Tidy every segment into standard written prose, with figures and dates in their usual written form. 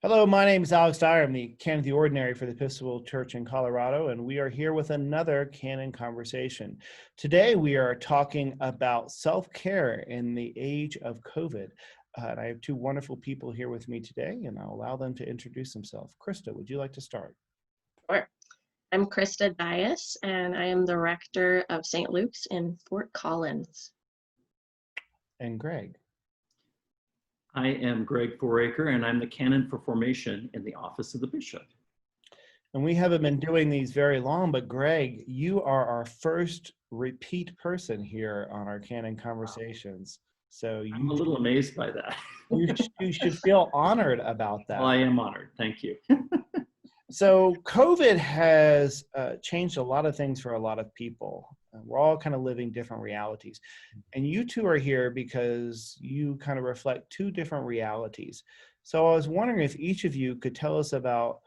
Hello, my name is Alex Dyer. I'm the Canon of the Ordinary for the Episcopal Church in Colorado, and we are here with another Canon Conversation. Today, we are talking about self-care in the age of COVID. And I have two wonderful people here with me today, and I'll allow them to introduce themselves. Krista, would you like to start? Sure. I'm Krista Dias, and I am the Rector of St. Luke's in Fort Collins. And Greg? I am Greg Foraker, and I'm the Canon for Formation in the Office of the Bishop. And we haven't been doing these very long, but Greg, you are our first repeat person here on our Canon Conversations. So I'm a little amazed by that. you should feel honored about that. Well, I am honored. Thank you. So COVID has changed a lot of things for a lot of people. We're all kind of living different realities. And you two are here because you kind of reflect two different realities. So I was wondering if each of you could tell us about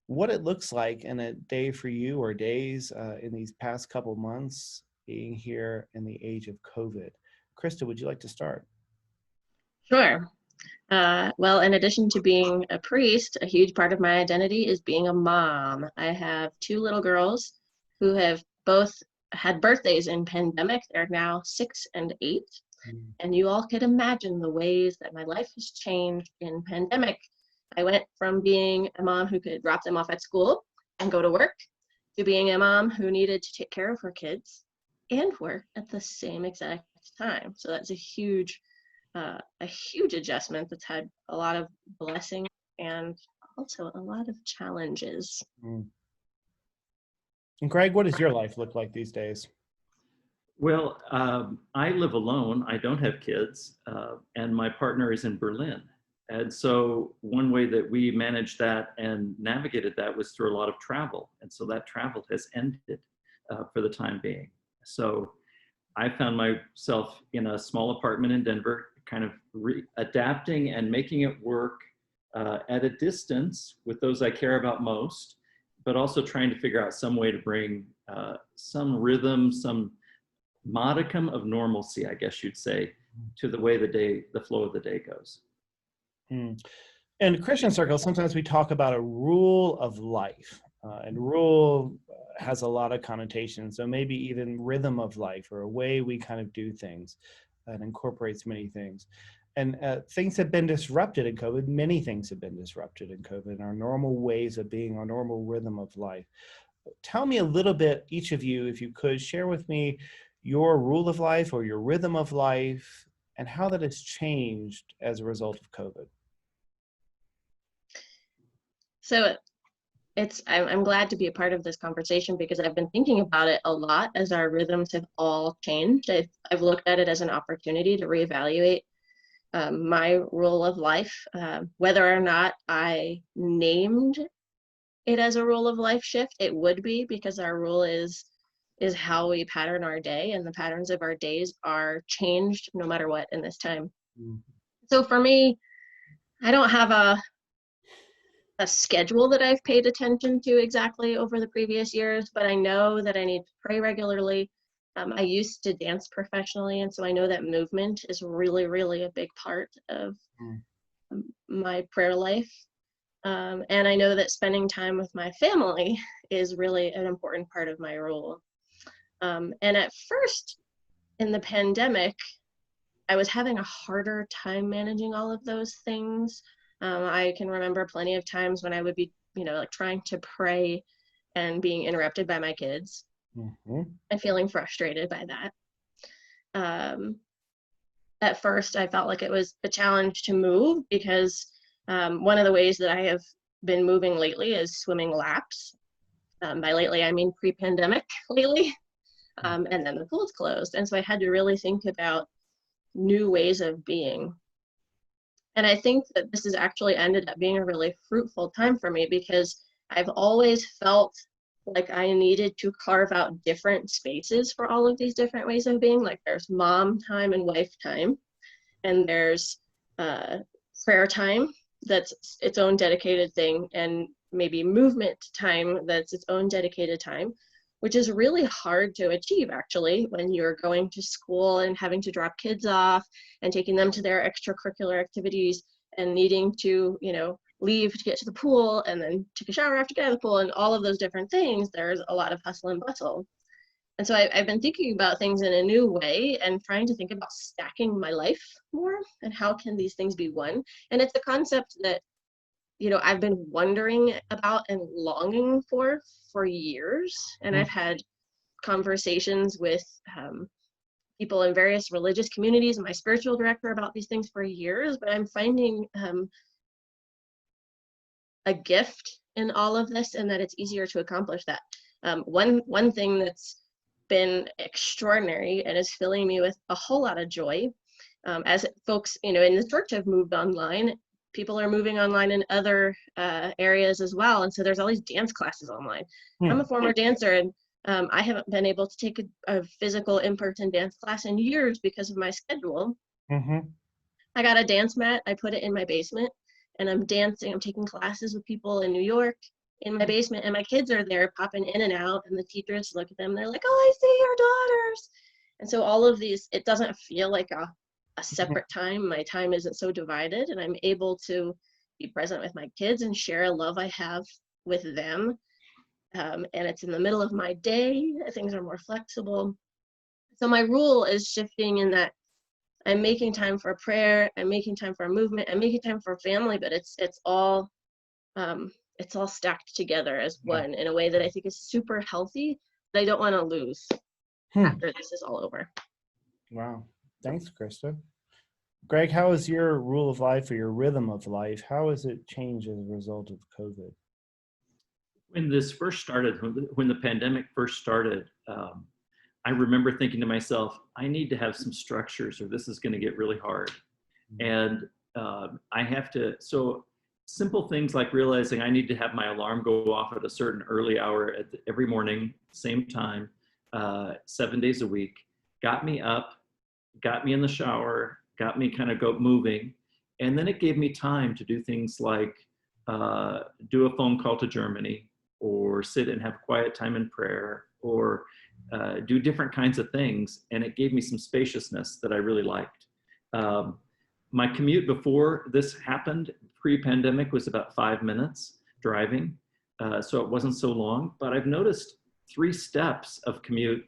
what it looks like in a day for you or days in these past couple months being here in the age of COVID. Krista, would you like to start? Sure. Well, in addition to being a priest, a huge part of my identity is being a mom. I have two little girls who have both had birthdays in pandemic. They're now 6 and 8. And you all could imagine the ways that my life has changed in pandemic. I went from being a mom who could drop them off at school and go to work to being a mom who needed to take care of her kids and work at the same exact time. So that's a huge adjustment that's had a lot of blessing and also a lot of challenges. And Greg, what does your life look like these days? Well, I live alone. I don't have kids, and my partner is in Berlin. And so one way that we managed that and navigated that was through a lot of travel. And so that travel has ended for the time being. So I found myself in a small apartment in Denver, kind of adapting and making it work at a distance with those I care about most, but also trying to figure out some way to bring some rhythm, some modicum of normalcy, I guess you'd say, to the way the flow of the day goes. In Christian circles, sometimes we talk about a rule of life, and rule has a lot of connotations. So maybe even rhythm of life, or a way we kind of do things, and incorporates many things. And things have been disrupted in COVID. Many things have been disrupted in COVID, our normal ways of being, our normal rhythm of life. Tell me a little bit, each of you, if you could, share with me your rule of life or your rhythm of life and how that has changed as a result of COVID. So I'm glad to be a part of this conversation because I've been thinking about it a lot as our rhythms have all changed. I've looked at it as an opportunity to reevaluate my rule of life, whether or not I named it as a rule of life shift. It would be, because our rule is how we pattern our day, and the patterns of our days are changed no matter what in this time. So for me, I don't have a schedule that I've paid attention to exactly over the previous years, but I know that I need to pray regularly. I used to dance professionally, and so I know that movement is really, really a big part of my prayer life. And I know that spending time with my family is really an important part of my role. And at first, in the pandemic, I was having a harder time managing all of those things. I can remember plenty of times when I would be, like trying to pray and being interrupted by my kids and feeling frustrated by that. At first, I felt like it was a challenge to move because one of the ways that I have been moving lately is swimming laps. By lately, I mean pre-pandemic lately. And then the pool's closed. And so I had to really think about new ways of being. And I think that this has actually ended up being a really fruitful time for me because I've always felt like I needed to carve out different spaces for all of these different ways of being. Like there's mom time and wife time, and there's prayer time that's its own dedicated thing, and maybe movement time that's its own dedicated time, which is really hard to achieve actually when you're going to school and having to drop kids off and taking them to their extracurricular activities and needing to, leave to get to the pool and then take a shower after getting out of the pool and all of those different things, there's a lot of hustle and bustle. And so I've been thinking about things in a new way and trying to think about stacking my life more and how can these things be one. And it's a concept that, you know, I've been wondering about and longing for years. And I've had conversations with people in various religious communities and my spiritual director about these things for years, but I'm finding a gift in all of this and that it's easier to accomplish that. One thing that's been extraordinary and is filling me with a whole lot of joy as folks, you know, in the church have moved online. People are moving online in other areas as well. And so there's all these dance classes online. I'm a former dancer and I haven't been able to take a physical in-person dance class in years because of my schedule. I got a dance mat, I put it in my basement and I'm dancing, I'm taking classes with people in New York in my basement and my kids are there popping in and out and the teachers look at them, they're like, oh, I see your daughters. And so all of these, it doesn't feel like a separate time. My time isn't so divided and I'm able to be present with my kids and share a love I have with them. And it's in the middle of my day, things are more flexible. So my rule is shifting in that I'm making time for prayer, I'm making time for movement, I'm making time for family, but it's all stacked together as one in a way that I think is super healthy that I don't want to lose after this is all over. Wow. Thanks, Krista. Greg, how is your rule of life or your rhythm of life? How has it changed as a result of COVID? When this first started, when the pandemic first started, I remember thinking to myself, I need to have some structures or this is going to get really hard. And I have to, so simple things like realizing I need to have my alarm go off at a certain early hour every morning, same time, 7 days a week, got me up, got me in the shower, got me kind of moving. And then it gave me time to do things like do a phone call to Germany or sit and have quiet time in prayer or do different kinds of things. And it gave me some spaciousness that I really liked. My commute before this happened, pre-pandemic, was about 5 minutes driving. So it wasn't so long, but I've noticed 3 steps of commute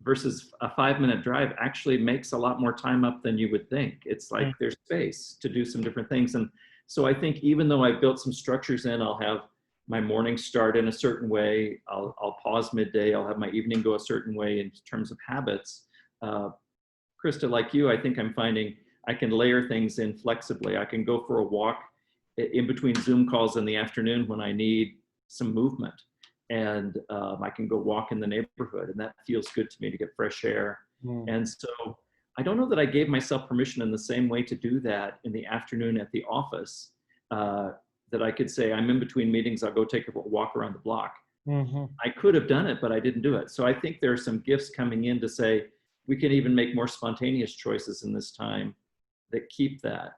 versus a 5-minute drive actually makes a lot more time up than you would think. It's like there's space to do some different things. And so I think even though I've built some structures in, I'll have my morning start in a certain way, I'll pause midday, I'll have my evening go a certain way in terms of habits. Krista, like you, I think I'm finding I can layer things in flexibly. I can go for a walk in between Zoom calls in the afternoon when I need some movement. And I can go walk in the neighborhood and that feels good to me to get fresh air. And so I don't know that I gave myself permission in the same way to do that in the afternoon at the office, that I could say, I'm in between meetings, I'll go take a walk around the block. I could have done it, but I didn't do it. So I think there are some gifts coming in to say, we can even make more spontaneous choices in this time that keep that.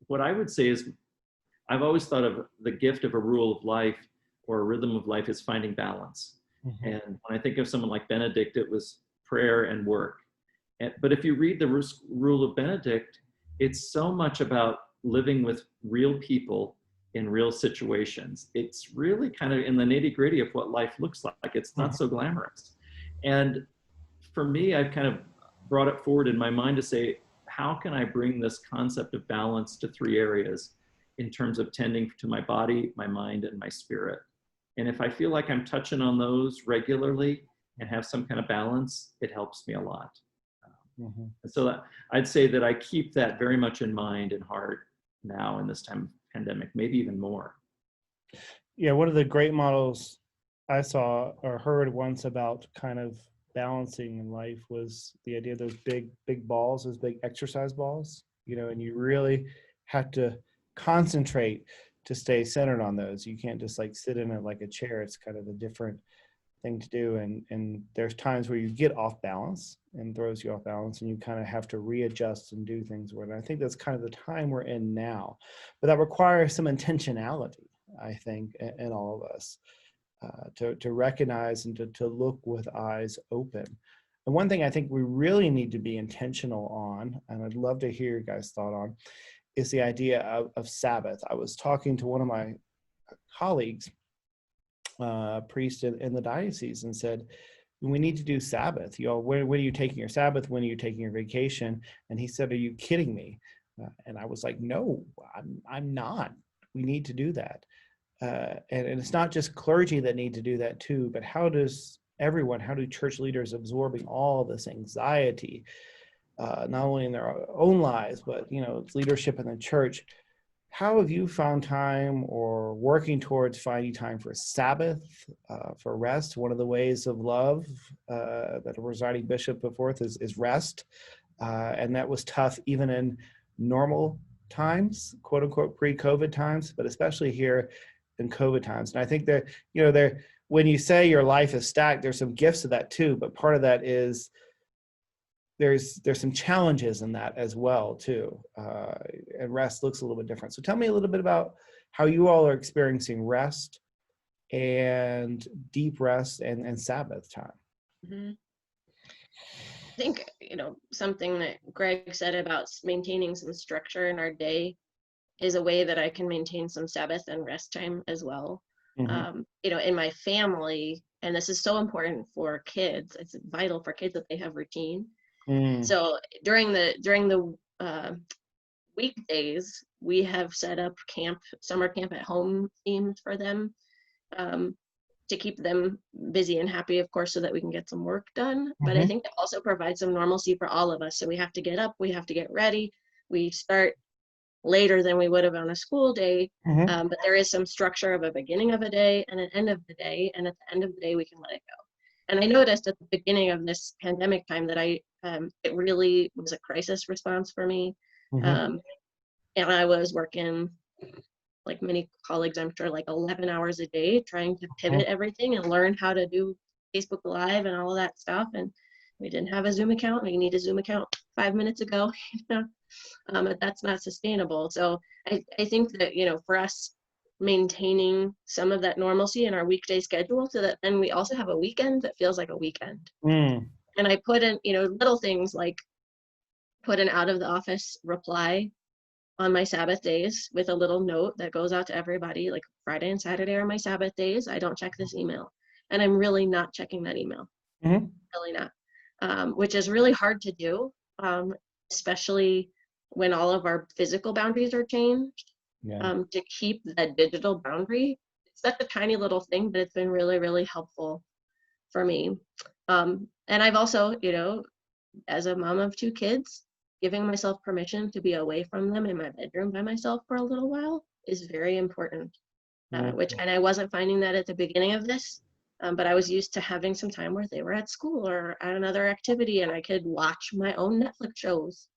What I would say is, I've always thought of the gift of a rule of life or a rhythm of life is finding balance. And when I think of someone like Benedict, it was prayer and work. But if you read the rule of Benedict, it's so much about living with real people in real situations. It's really kind of in the nitty-gritty of what life looks like. It's not so glamorous. And for me, I've kind of brought it forward in my mind to say, how can I bring this concept of balance to 3 areas in terms of tending to my body, my mind, and my spirit? And if I feel like I'm touching on those regularly and have some kind of balance, it helps me a lot. And so I'd say that I keep that very much in mind and heart now in this time of pandemic, maybe even more. Yeah, one of the great models I saw or heard once about kind of balancing in life was the idea of those big balls, those big exercise balls, you know, and you really have to concentrate to stay centered on those. You can't just like sit in it like a chair. It's kind of a different thing to do. And there's times where you get off balance and throws you off balance and you kind of have to readjust and do things with it. And I think that's kind of the time we're in now, but that requires some intentionality, I think, in all of us, to recognize and to look with eyes open. And one thing I think we really need to be intentional on, and I'd love to hear your guys' thought on, is the idea of Sabbath. I was talking to one of my colleagues, priest in the diocese, and said, we need to do Sabbath. When are you taking your Sabbath? When are you taking your vacation? And he said, are you kidding me? And I was like, no, I'm not. We need to do that. And it's not just clergy that need to do that too, but how do church leaders absorbing all this anxiety, not only in their own lives, but, leadership in the church? How have you found time or working towards finding time for Sabbath, for rest? One of the ways of love that a presiding bishop put forth is rest. And that was tough even in normal times, quote unquote, pre-COVID times, but especially here in COVID times. And I think that, when you say your life is stacked, there's some gifts of that too, but part of that is there's some challenges in that as well too, and rest looks a little bit different. So tell me a little bit about how you all are experiencing rest and deep rest and Sabbath time. Mm-hmm. I think, something that Greg said about maintaining some structure in our day is a way that I can maintain some Sabbath and rest time as well. Mm-hmm. In my family, and this is so important for kids, it's vital for kids that they have routine. So during the weekdays, we have set up summer camp at home themes for them, to keep them busy and happy, of course, so that we can get some work done. Mm-hmm. But I think it also provides some normalcy for all of us. So we have to get up, we have to get ready. We start later than we would have on a school day, mm-hmm. But there is some structure of a beginning of a day and an end of the day. And at the end of the day, we can let it go. And I noticed at the beginning of this pandemic time that it really was a crisis response for me. Mm-hmm. And I was working, like many colleagues, I'm sure, like 11 hours a day, trying to pivot everything and learn how to do Facebook Live and all of that stuff. And we didn't have a Zoom account. We need a Zoom account 5 minutes ago. But that's not sustainable. So I think that, for us, maintaining some of that normalcy in our weekday schedule, so that then we also have a weekend that feels like a weekend. And I put in, little things like put an out of the office reply on my Sabbath days with a little note that goes out to everybody, like Friday and Saturday are my Sabbath days. I don't check this email. And I'm really not checking that email. Mm-hmm. Really not. Which is really hard to do, especially when all of our physical boundaries are changed. Yeah. To keep that digital boundary. It's such a tiny little thing, but it's been really, really helpful for me. And I've also, as a mom of 2 kids, giving myself permission to be away from them in my bedroom by myself for a little while is very important, and I wasn't finding that at the beginning of this, but I was used to having some time where they were at school or at another activity and I could watch my own Netflix shows.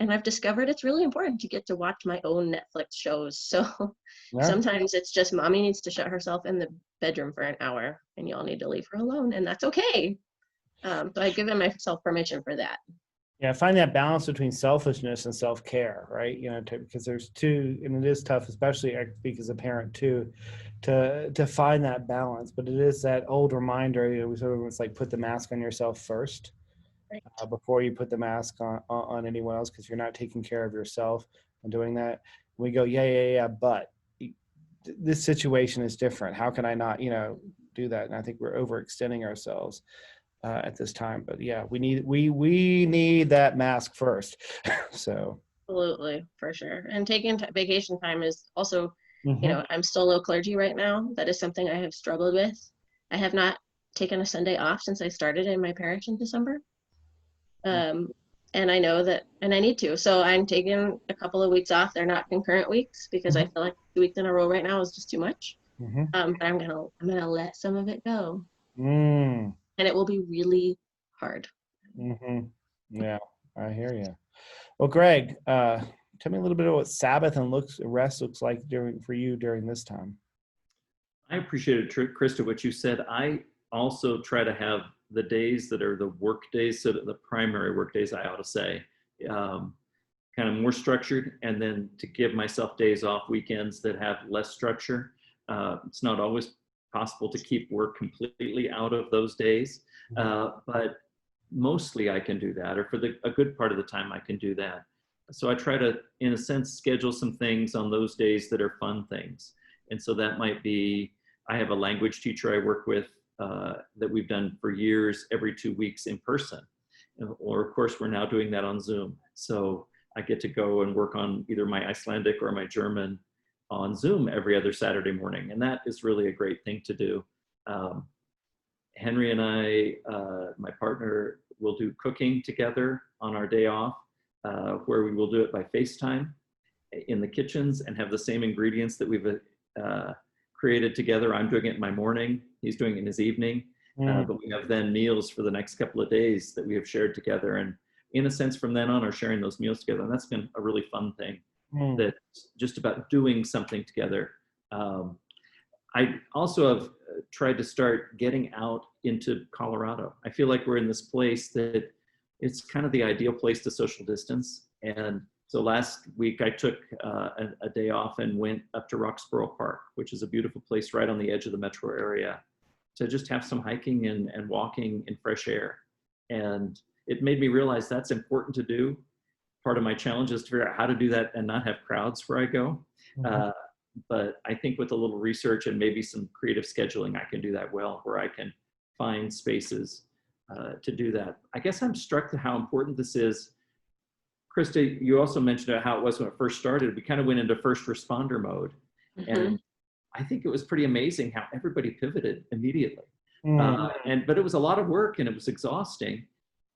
And I've discovered it's really important to get to watch my own Netflix shows. So sometimes it's just mommy needs to shut herself in the bedroom for an hour and y'all need to leave her alone, and that's okay. So I've given myself permission for that. Yeah, find that balance between selfishness and self-care, right? Because there's two, and it is tough, especially I speak as a parent too, to find that balance. But it is that old reminder, it's like put the mask on yourself first. Right. Before you put the mask on anyone else, because you're not taking care of yourself and doing that. We go, but this situation is different. How can I not, do that? And I think we're overextending ourselves at this time. But yeah, we need that mask first. So absolutely, for sure. And taking vacation time is also, mm-hmm. I'm solo clergy right now. That is something I have struggled with. I have not taken a Sunday off since I started in my parish in December. And I know that, and I need to. So I'm taking a couple of weeks off. They're not concurrent weeks because mm-hmm. I feel like 2 weeks in a row right now is just too much. Mm-hmm. But I'm gonna let some of it go. And it will be really hard. Mm-hmm. Yeah, I hear you. Well, Greg, tell me a little bit about what Sabbath and rest looks like for you during this time. I appreciated, Krista, what you said. I also try to have the days that are the work days, so that the primary work days, I ought to say, kind of more structured, and then to give myself days off, weekends that have less structure. It's not always possible to keep work completely out of those days, but mostly I can do that, or for a good part of the time I can do that. so I try to, in a sense, schedule some things on those days that are fun things. And so that might be, I have a language teacher I work with that we've done for years, every 2 weeks in person. Or of course, we're now doing that on Zoom. So I get to go and work on either my Icelandic or my German on Zoom every other Saturday morning. And that is really a great thing to do. Henry and I, my partner, will do cooking together on our day off, where we will do it by FaceTime in the kitchens and have the same ingredients that we've created together. I'm doing it in my morning, he's doing it in his evening, but we have then meals for the next couple of days that we have shared together. And in a sense, from then on, are sharing those meals together. And that's been a really fun thing, that's just about doing something together. I also have tried to start getting out into Colorado. I feel like we're in this place that it's kind of the ideal place to social distance. And so last week I took a day off and went up to Roxborough Park, which is a beautiful place right on the edge of the metro area, to just have some hiking and walking in fresh air. And it made me realize that's important to do. Part of my challenge is to figure out how to do that and not have crowds where I go. But I think with a little research and maybe some creative scheduling, I can do that well, where I can find spaces to do that. I guess I'm struck at how important this is. Krista, you also mentioned how it was when it first started. We kind of went into first responder mode. And I think it was pretty amazing how everybody pivoted immediately. But it was a lot of work and it was exhausting.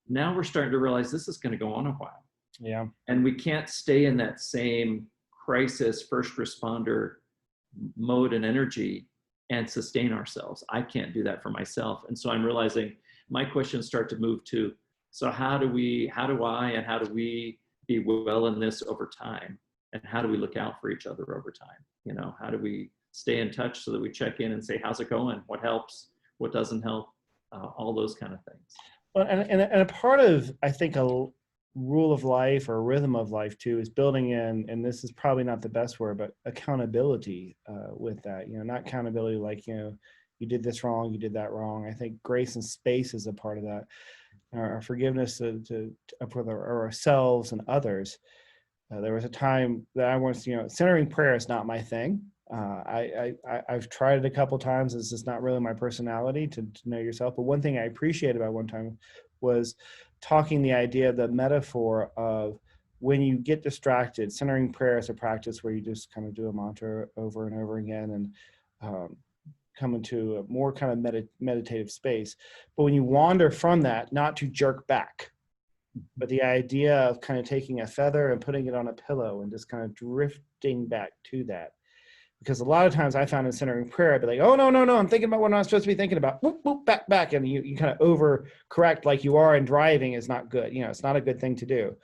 Now we're starting to realize this is going to go on a while. Yeah. And we can't stay in that same crisis first responder mode and energy and sustain ourselves. I can't do that for myself. And so I'm realizing my questions start to move to, so how do we be well in this over time? And how do we look out for each other over time? You know, how do we stay in touch so that we check in and say, how's it going? What helps? What doesn't help? All those kind of things. Well, and a part of, I think, a rule of life or rhythm of life too is building in, and this is probably not the best word, but accountability with that. You know, not accountability like, you know, you did this wrong, you did that wrong. I think grace and space is a part of that. Our forgiveness for ourselves and others. There was a time that I once, you know, centering prayer is not my thing. I've tried it a couple times. It's just not really my personality to know yourself. But one thing I appreciated about one time was talking the idea, the metaphor of when you get distracted, centering prayer is a practice where you just kind of do a mantra over and over again and come into a more kind of meditative space. But when you wander from that, not to jerk back, but the idea of kind of taking a feather and putting it on a pillow and just kind of drifting back to that. Because a lot of times I found in centering prayer, I'd be like, oh, no, I'm thinking about what I'm supposed to be thinking about. Whoop, whoop, back. And you kind of overcorrect like you are in driving is not good. You know, it's not a good thing to do.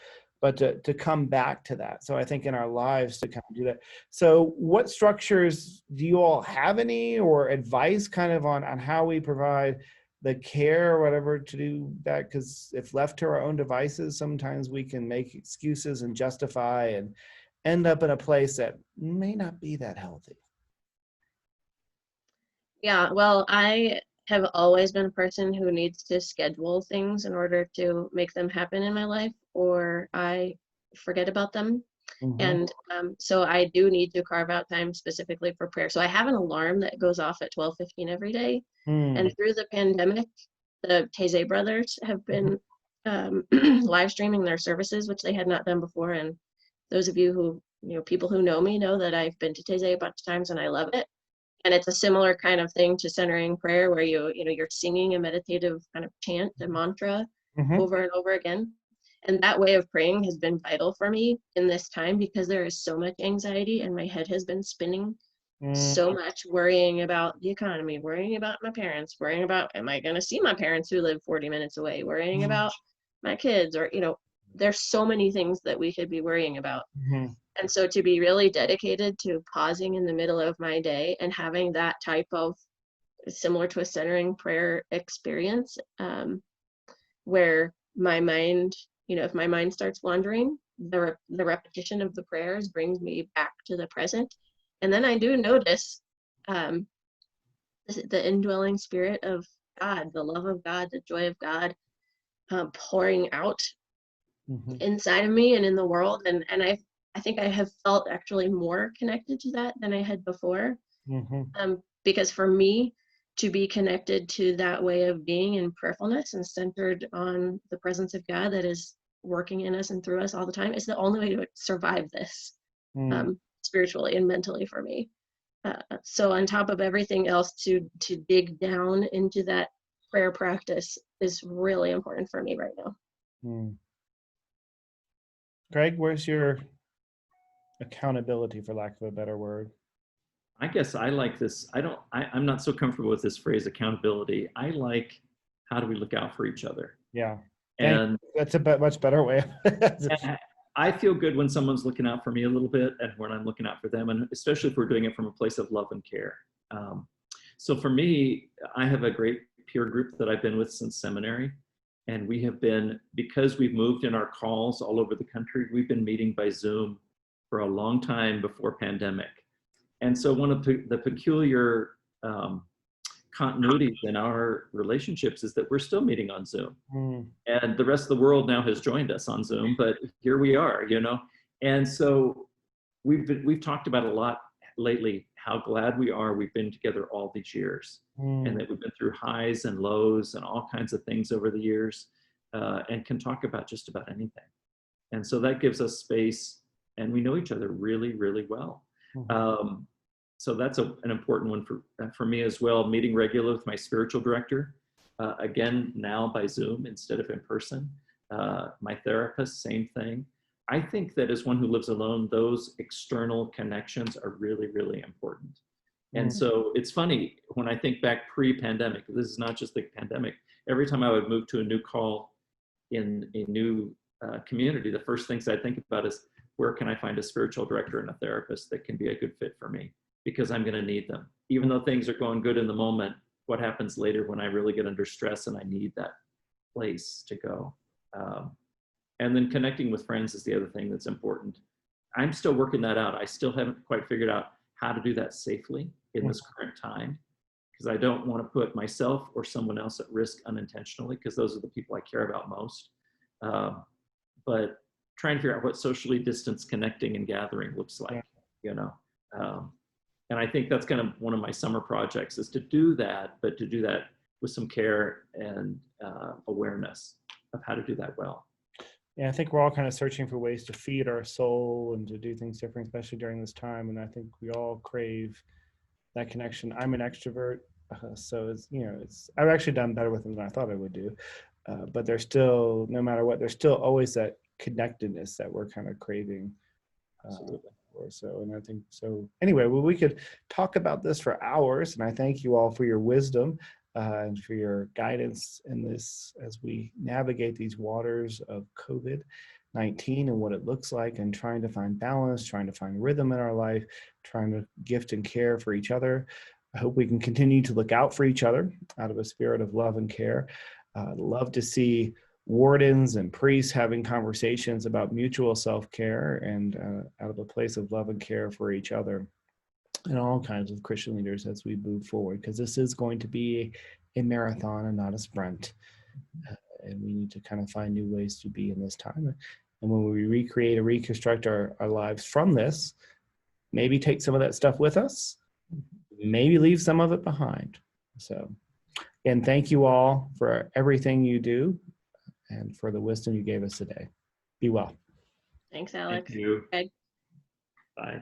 But to come back to that. So I think in our lives to kind of do that. So what structures, do you all have any or advice kind of on how we provide the care or whatever to do that? Because if left to our own devices, sometimes we can make excuses and justify and end up in a place that may not be that healthy. Yeah, well, I have always been a person who needs to schedule things in order to make them happen in my life, or I forget about them. And so I do need to carve out time specifically for prayer. So I have an alarm that goes off at 12:15 every day. And through the pandemic, the Taizé brothers have been live streaming their services, which they had not done before. And those of you who, you know, people who know me know that I've been to Taizé a bunch of times and I love it. And it's a similar kind of thing to centering prayer where you're singing a meditative kind of chant, a mantra over and over again. And that way of praying has been vital for me in this time because there is so much anxiety and my head has been spinning so much, worrying about the economy, worrying about my parents, worrying about, am I going to see my parents who live 40 minutes away, worrying about my kids, or, you know, there's so many things that we could be worrying about. And so to be really dedicated to pausing in the middle of my day and having that type of, similar to a centering prayer experience, where my mind, you know, if my mind starts wandering, the repetition of the prayers brings me back to the present. And then I do notice the indwelling spirit of God, the love of God, the joy of God pouring out inside of me and in the world. And I think I have felt actually more connected to that than I had before. Because for me, to be connected to that way of being in prayerfulness and centered on the presence of God that is working in us and through us all the time is the only way to survive this spiritually and mentally for me. So on top of everything else, to dig down into that prayer practice is really important for me right now. Greg, where's your accountability, for lack of a better word? I guess I like this. I'm not so comfortable with this phrase accountability. I like, how do we look out for each other? Yeah. And that's a much better way. I feel good when someone's looking out for me a little bit and when I'm looking out for them, and especially if we're doing it from a place of love and care. So for me, I have a great peer group that I've been with since seminary. And we have been, because we've moved in our calls all over the country, we've been meeting by Zoom for a long time before pandemic. And so one of the peculiar continuities in our relationships is that we're still meeting on Zoom. And the rest of the world now has joined us on Zoom, but here we are, you know? And so we've talked about a lot lately, how glad we are we've been together all these years, and that we've been through highs and lows and all kinds of things over the years, and can talk about just about anything. And so that gives us space, and we know each other really, really well. So that's an important one for me as well. Meeting regularly with my spiritual director, again, now by Zoom instead of in person. My therapist, same thing. I think that as one who lives alone, those external connections are really, really important. And so it's funny, when I think back pre-pandemic, this is not just the pandemic, every time I would move to a new call in a new community, the first things I think about is, where can I find a spiritual director and a therapist that can be a good fit for me? Because I'm gonna need them. Even though things are going good in the moment, what happens later when I really get under stress and I need that place to go? And then connecting with friends is the other thing that's important. I'm still working that out. I still haven't quite figured out how to do that safely in this current time, because I don't want to put myself or someone else at risk unintentionally, because those are the people I care about most. But trying to figure out what socially distanced connecting and gathering looks like, you know. And I think that's kind of one of my summer projects, is to do that, but to do that with some care and awareness of how to do that well. Yeah, I think we're all kind of searching for ways to feed our soul and to do things different, especially during this time. And I think we all crave that connection. I'm an extrovert, so it's, you know, I've actually done better with them than I thought I would do. But there's still, no matter what, there's still always that connectedness that we're kind of craving. Or so, and I think so. Anyway, well, we could talk about this for hours, and I thank you all for your wisdom and for your guidance in this as we navigate these waters of COVID-19 and what it looks like, and trying to find balance, trying to find rhythm in our life, trying to gift and care for each other. I hope we can continue to look out for each other out of a spirit of love and care. I'd love to see wardens and priests having conversations about mutual self-care and out of a place of love and care for each other, and all kinds of Christian leaders as we move forward, because this is going to be a marathon and not a sprint. And we need to kind of find new ways to be in this time. And when we recreate and reconstruct our lives from this, maybe take some of that stuff with us, maybe leave some of it behind. So, again, thank you all for everything you do and for the wisdom you gave us today. Be well. Thanks, Alex. Thank you. Greg. Bye.